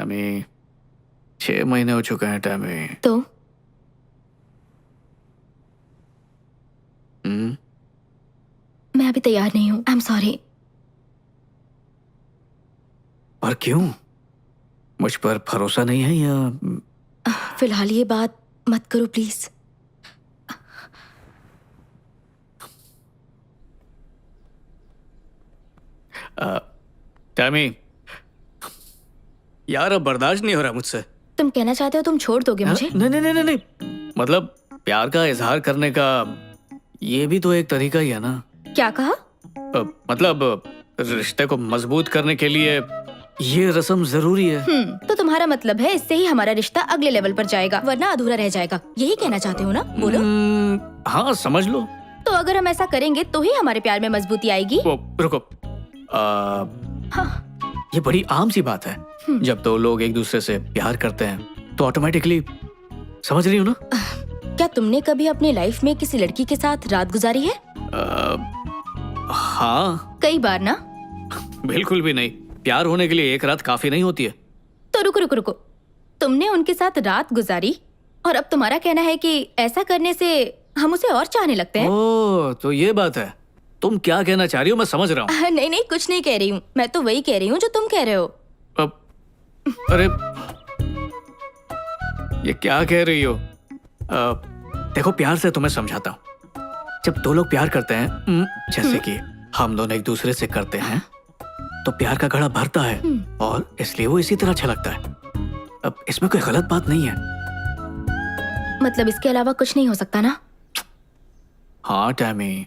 Tammy, 6 महीने हो चुके हैं टैमी। तो मैं अभी तैयार नहीं हूँ। I am sorry. और क्यों? मुझ पर भरोसा नहीं है या? फिलहाल ये बात मत करो प्लीज। टैमी, यार अब बर्दाश्त नहीं हो रहा मुझसे। तुम कहना चाहते हो तुम छोड़ दोगे मुझे? नहीं नहीं नहीं नहीं, मतलब प्यार का इजहार करने का ये भी तो एक तरीका ही है ना। क्या कहा? मतलब रिश्ते को मजबूत करने के लिए ये रस्म जरूरी है। तो तुम्हारा मतलब है इससे ही हमारा रिश्ता अगले लेवल पर जाएगा, वरना अधूरा रह जाएगा। यही कहना चाहते हो ना? बोलो। हाँ समझ लो। तो अगर हम ऐसा करेंगे तो ही हमारे प्यार में मजबूती आएगी। रुको, हाँ। ये बड़ी आम सी बात है। जब दो लोग एक दूसरे से प्यार करते हैं तो ऑटोमेटिकली, समझ रही हो ना? क्या तुमने कभी अपनी लाइफ में किसी लड़की के साथ रात गुजारी है? हाँ। कई बार ना? बिल्कुल भी नहीं। प्यार होने के लिए एक रात काफी नहीं होती है। तो रुको रुको रुको, तुमने उनके साथ रात गुजारी और अब तुम्हारा कहना है कि ऐसा करने से हम उसे और चाहने लगते हैं? ओह, तो ये बात है। तुम क्या कहना चाह रही हो? मैं समझ रहा हूँ। नहीं नहीं, कुछ नहीं कह रही हूँ। मैं तो वही कह रही हूँ जो तुम कह रहे हो। अरे ये क्या कह रही हो? देखो, प्यार से तुम्हें समझाता हूँ। जब दो लोग प्यार करते हैं, जैसे कि हम दोनों एक दूसरे से करते हैं, तो प्यार का घड़ा भरता है और इसलिए वो इसी तरह छलकता है। अब इसमें कोई गलत बात नहीं है। मतलब इसके अलावा कुछ नहीं हो सकता ना? हाँ टैमी।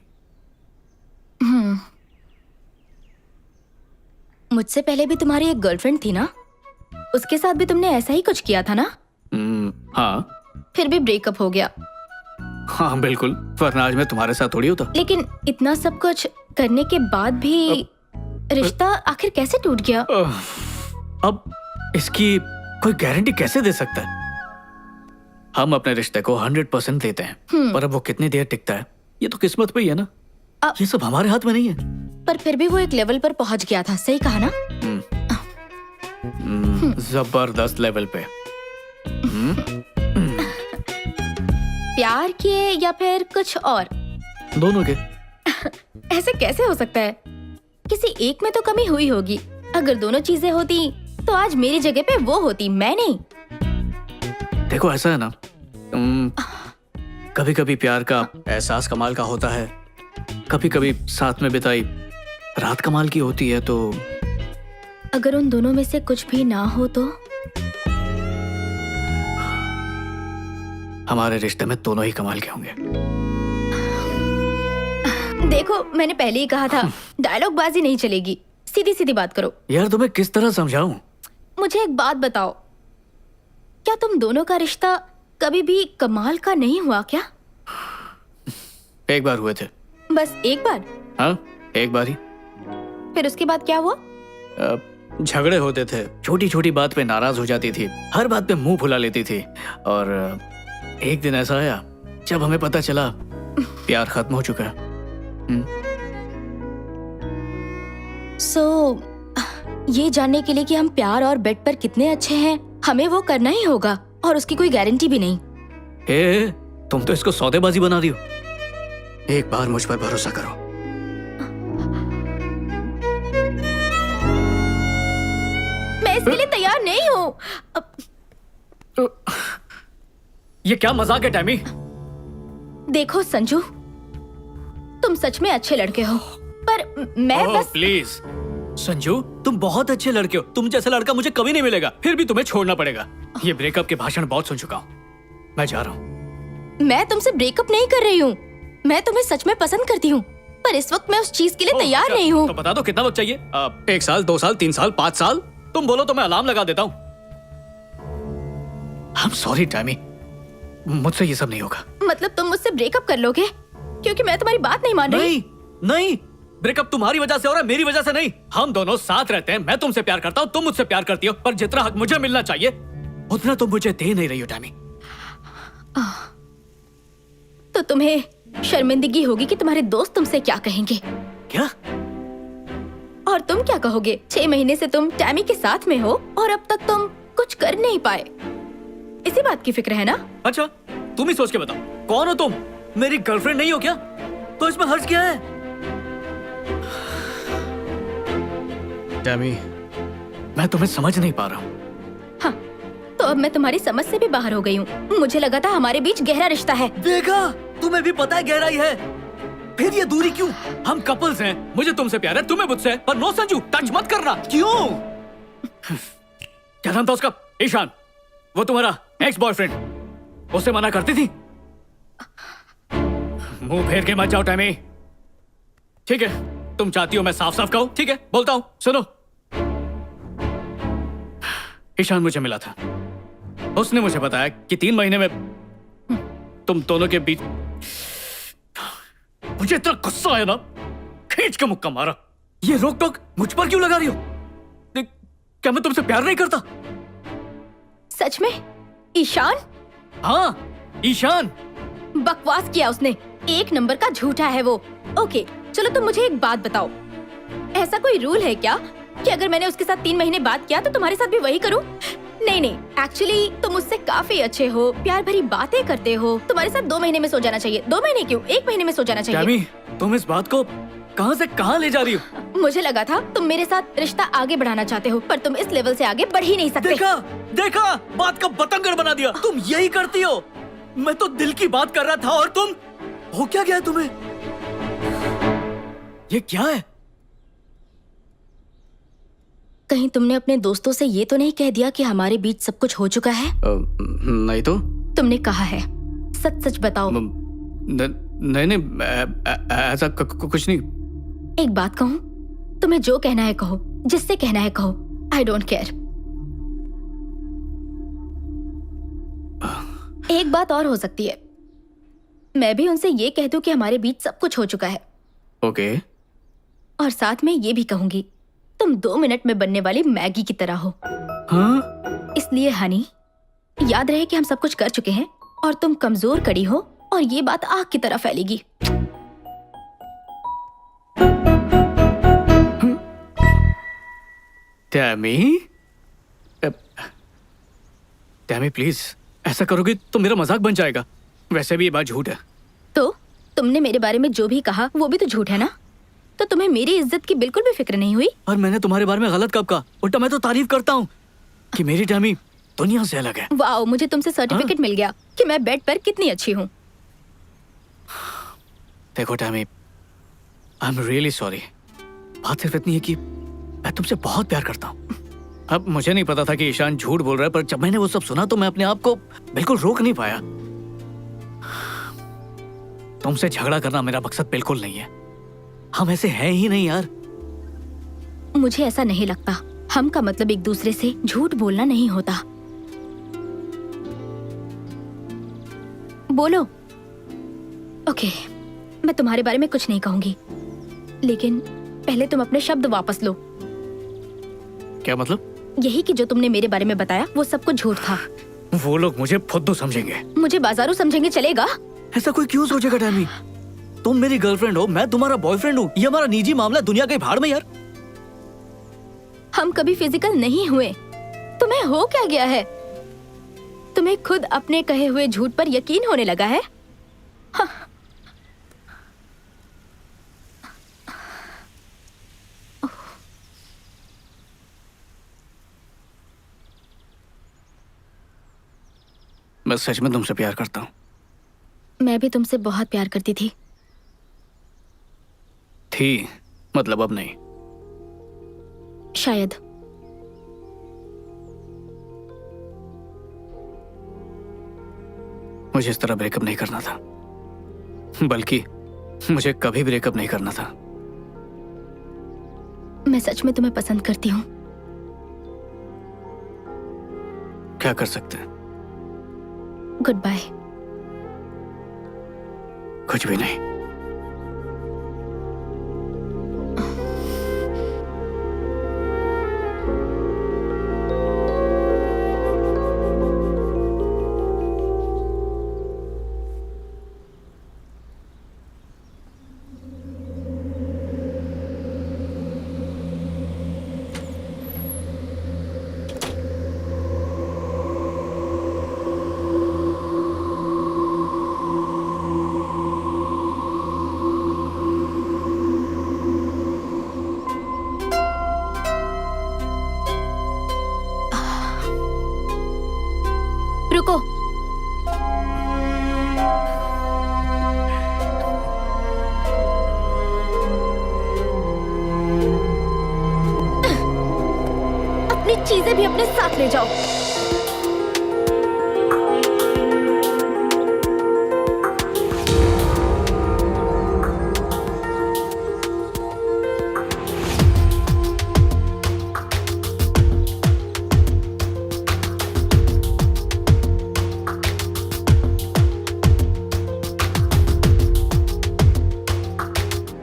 मुझसे पहले भी तुम्हारी एक गर्लफ्रेंड थी ना? उसके साथ भी तुमने ऐसा ही कुछ किया था ना? हाँ। फिर भी ब्रेकअप हो गया। हाँ बिल्कुल, वरना आज मैं तुम्हारे साथ थोड़ी होता। लेकिन इतना सब कुछ करने के बाद भी रिश्ता आखिर कैसे टूट गया? अब इसकी कोई गारंटी कैसे दे सकता है? हम अपने रिश्ते को 100% देते हैं, पर अब वो कितनी देर टिकता है ये तो किस्मत पे ही है ना। ये सब हमारे हाथ में नहीं है। पर फिर भी वो एक लेवल पर पहुंच गया था, सही कहा ना? जबरदस्त लेवल पे। प्यार के या फिर कुछ और? दोनों के। ऐसे कैसे हो सकता है? किसी एक में तो कमी हुई होगी। अगर दोनों चीजें होती तो आज मेरी जगह पे वो होती, मैं नहीं। देखो ऐसा है ना, कभी कभी प्यार का एहसास कमाल का होता है, कभी कभी साथ में बिताई रात कमाल की होती है। तो अगर उन दोनों में से कुछ भी ना हो तो? हमारे रिश्ते में दोनों ही कमाल के होंगे। देखो, मैंने पहले ही कहा था, डायलॉग बाजी नहीं चलेगी। सीधी सीधी बात करो। यार तुम्हें किस तरह समझाऊं? मुझे एक बात बताओ, क्या तुम दोनों का रिश्ता कभी भी कमाल का नहीं हुआ क्या? एक बार हुए थे। बस एक बार? हाँ, एक बार ही। फिर उसके बाद क्या हुआ? झगड़े होते थे, छोटी छोटी बात पे नाराज हो जाती थी, हर बात पे मुंह फुला लेती थी। और एक दिन ऐसा आया जब हमें पता चला प्यार खत्म हो चुका है। ये जानने के लिए कि हम प्यार और बेड पर कितने अच्छे हैं, हमें वो करना ही होगा और उसकी कोई गारंटी भी नहीं। तुम तो इसको सौदेबाजी बना रही हो। एक बार मुझ पर भरोसा करो। मैं इसके लिए तैयार नहीं हूँ। ये क्या मजाक है टैमी? देखो संजू, तुम सच में अच्छे लड़के हो, पर मैं बस। प्लीज संजू, तुम बहुत अच्छे लड़के हो। तुम जैसा लड़का मुझे कभी नहीं मिलेगा, फिर भी तुम्हें छोड़ना पड़ेगा। ये ब्रेकअप के भाषण बहुत सुन चुका हूँ, मैं जा रहा हूँ। मैं तुमसे ब्रेकअप नहीं कर रही हूँ, मैं तुम्हें सच में पसंद करती हूँ, पर इस वक्त मैं उस चीज के लिए तैयार नहीं हूँ। तो बता दो कितना वक्त चाहिए? 1 साल, 2 साल, 3 साल, 5 साल? तुम बोलो तो मैं अलार्म लगा देता हूँ। I'm sorry टैमी, मुझसे ये सब नहीं होगा। मतलब तुम मुझसे ब्रेकअप कर लोगे क्योंकि मैं तुम्हारी बात नहीं मान रही? नहीं, ब्रेकअप तुम्हारी वजह से हो रहा है, मेरी वजह से नहीं। हम दोनों साथ रहते हैं, मैं तुमसे प्यार करता हूँ, तुम मुझसे प्यार करती हो, पर जितना हक मुझे मिलना चाहिए उतना तुम मुझे दे नहीं रही हो टैमी। तो तुम्हें शर्मिंदगी होगी कि तुम्हारे दोस्त तुमसे क्या कहेंगे। क्या? और तुम क्या कहोगे? 6 महीने से तुम टैमी के साथ में हो और अब तक तुम कुछ कर नहीं पाए। इसी बात की फिक्र है ना? अच्छा, तुम ही सोच के बताओ, कौन हो तुम? मेरी गर्लफ्रेंड नहीं हो क्या? तो इसमें हर्ज क्या है? टैमी, मैं तुम्हें समझ नहीं पा रहा हूँ। हाँ, तो अब मैं तुम्हारी समझ से भी बाहर हो गई हूँ। मुझे लगा था हमारे बीच गहरा रिश्ता है। देखा, तुम्हें भी पता है गहराई है, फिर ये दूरी क्यों? हम कपल्स हैं, मुझे तुमसे प्यार है, तुम्हें मुझसे, पर नो संजू, टच मत करना। क्यों? क्या नाम था उसका? ईशान, वो तुम्हारा एक्स बॉयफ्रेंड, उससे मना करती थी? मुंह फेर के मत जाओ टैमी। ठीक है, तुम चाहती हो मैं साफ साफ कहूं? ठीक है, बोलता हूं, सुनो। ईशान मुझे मिला था, उसने मुझे बताया कि 3 महीने में तुम दोनों के बीच। मुझे इतना गुस्सा आया ना, खींच के मुक्का मारा। ये रोक टोक मुझ पर क्यों लगा रही हो? क्या मैं तुमसे प्यार नहीं करता? सच में? ईशान? हाँ, ईशान। बकवास किया उसने, 1 नंबर का झूठा है वो। ओके, चलो तुम मुझे एक बात बताओ, ऐसा कोई रूल है क्या कि अगर मैंने उसके साथ 3 महीने बात किया तो तुम्हारे साथ भी वही करूं? नहीं, एक्चुअली तुम मुझसे काफी अच्छे हो, प्यार भरी बातें करते हो, तुम्हारे साथ 2 महीने में सो जाना चाहिए। 2 महीने क्यों, 1 महीने में सो जाना चाहिए। टैमी, तुम इस बात को कहां से कहां ले जा रही हो? मुझे लगा था तुम मेरे साथ रिश्ता आगे बढ़ाना चाहते हो, पर तुम इस लेवल से आगे बढ़ ही नहीं सकते। देखा, देखा, बात का बतंगड़ बना दिया। तुम यही करती हो। मैं तो दिल की बात कर रहा था और तुम, हो क्या गया तुम्हें? ये क्या है? कहीं तुमने अपने दोस्तों से ये तो नहीं कह दिया कि हमारे बीच सब कुछ हो चुका है? नहीं तो। तुमने कहा है, सच सच बताओ। नहीं, ऐसा कुछ नहीं। एक बात कहूँ, तुम्हें जो कहना है कहो, जिससे कहना है कहो, आई डोंट केयर। एक बात और हो सकती है, मैं भी उनसे ये कह दूं कि हमारे बीच सब कुछ हो चुका है। ओके। और साथ में ये भी कहूंगी, तुम 2 मिनट में बनने वाली मैगी की तरह हो। हाँ? इसलिए हनी, याद रहे कि हम सब कुछ कर चुके हैं और तुम कमजोर कड़ी हो और ये बात आग की तरह फैलेगी। टैमी, टैमी प्लीज, ऐसा करोगी तो मेरा मजाक बन जाएगा। वैसे भी ये बात झूठ है। तो तुमने मेरे बारे में जो भी कहा वो भी तो झूठ है ना? तो तुम्हें मेरी इज्जत की बिल्कुल भी फिक्र नहीं हुई? और मैंने तुम्हारे बारे में गलत कब कहा? उल्टा मैं तो तारीफ करता हूँ कि मेरी टैमी दुनिया से अलग है। वाओ, मुझे तुमसे सर्टिफिकेट मिल गया कि मैं बेड पर कितनी अच्छी हूँ। देखो Tammy, I am really sorry. बात सिर्फ इतनी है कि मैं तुमसे बहुत प्यार करता हूँ। अब मुझे नहीं पता था कि ईशान झूठ बोल रहा है, पर जब मैंने वो सब सुना तो मैं अपने आप को बिल्कुल रोक नहीं पाया। तुमसे झगड़ा करना मेरा मकसद बिल्कुल नहीं है। हम ऐसे हैं ही नहीं यार। मुझे ऐसा नहीं लगता। हम का मतलब एक दूसरे से झूठ बोलना नहीं होता। बोलो। ओके, मैं तुम्हारे बारे में कुछ नहीं कहूंगी, लेकिन पहले तुम अपने शब्द वापस लो। क्या मतलब? यही कि जो तुमने मेरे बारे में बताया वो सब कुछ झूठ था। वो लोग मुझे फुद्दू समझेंगे। मुझे बाजारू समझेंगे चलेगा? ऐसा कोई क्यों सोचेगा टैमी? तुम मेरी गर्लफ्रेंड हो, मैं तुम्हारा बॉयफ्रेंड हूँ। ये हमारा निजी मामला है, दुनिया के भाड़ में यार। हम कभी फिजिकल नहीं हुए। तुम्हें हो क्या गया है? तुम्हें खुद अपने कहे हुए झूठ पर यकीन होने लगा है? हाँ। मैं सच में तुमसे प्यार करता हूँ। मैं भी तुमसे बहुत प्यार करती थी। मतलब अब नहीं। शायद। मुझे इस तरह ब्रेकअप नहीं करना था, बल्कि मुझे कभी ब्रेकअप नहीं करना था। मैं सच में तुम्हें पसंद करती हूँ। क्या कर सकते हैं? Good bye. कुछ भी नहीं। चीजें भी अपने साथ ले जाओ।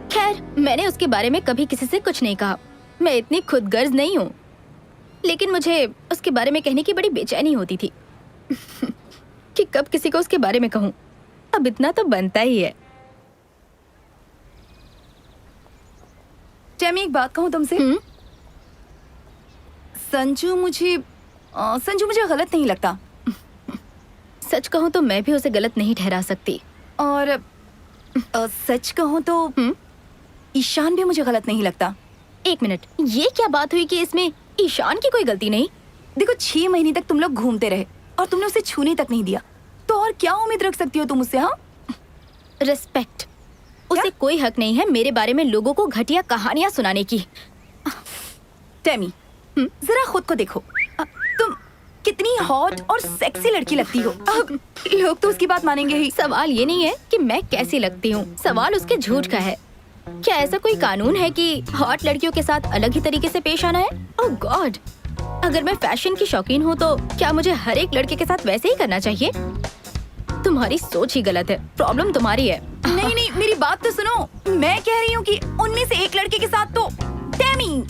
खैर, मैंने उसके बारे में कभी किसी से कुछ नहीं कहा। मैं इतनी खुदगर्ज नहीं हूँ, लेकिन मुझे उसके बारे में कहने की बड़ी बेचैनी होती थी कि कब किसी को उसके बारे में कहूँ। अब इतना तो बनता ही है। टेमी, एक बात कहूँ तुमसे। संजू मुझे गलत नहीं लगता। सच कहूँ तो मैं भी उसे गलत नहीं ठहरा सकती। और सच कहूँ तो ईशान भी मुझे गलत नहीं लगता। एक मिनट, ये क्या बात हुई कि इसमें ईशान की कोई गलती नहीं? देखो, 6 महीने तक तुम लोग घूमते रहे और तुमने उसे छूने तक नहीं दिया, तो और क्या उम्मीद रख सकती हो तुम उससे? हाँ, रिस्पेक्ट। उसे कोई हक नहीं है मेरे बारे में लोगों को घटिया कहानियां सुनाने की। टेमी, जरा खुद को देखो। तुम कितनी हॉट और सेक्सी लड़की लगती हो। अब लोग तो उसकी बात मानेंगे ही। सवाल ये नहीं है कि मैं कैसी लगती हूँ, सवाल उसके झूठ का है। क्या ऐसा कोई कानून है कि हॉट लड़कियों के साथ अलग ही तरीके से पेश आना है? ओह गॉड, अगर मैं फैशन की शौकीन हूँ तो क्या मुझे हर एक लड़के के साथ वैसे ही करना चाहिए? तुम्हारी सोच ही गलत है, प्रॉब्लम तुम्हारी है। नहीं, मेरी बात तो सुनो। मैं कह रही हूँ कि उनमें से एक लड़के के साथ तो टेमी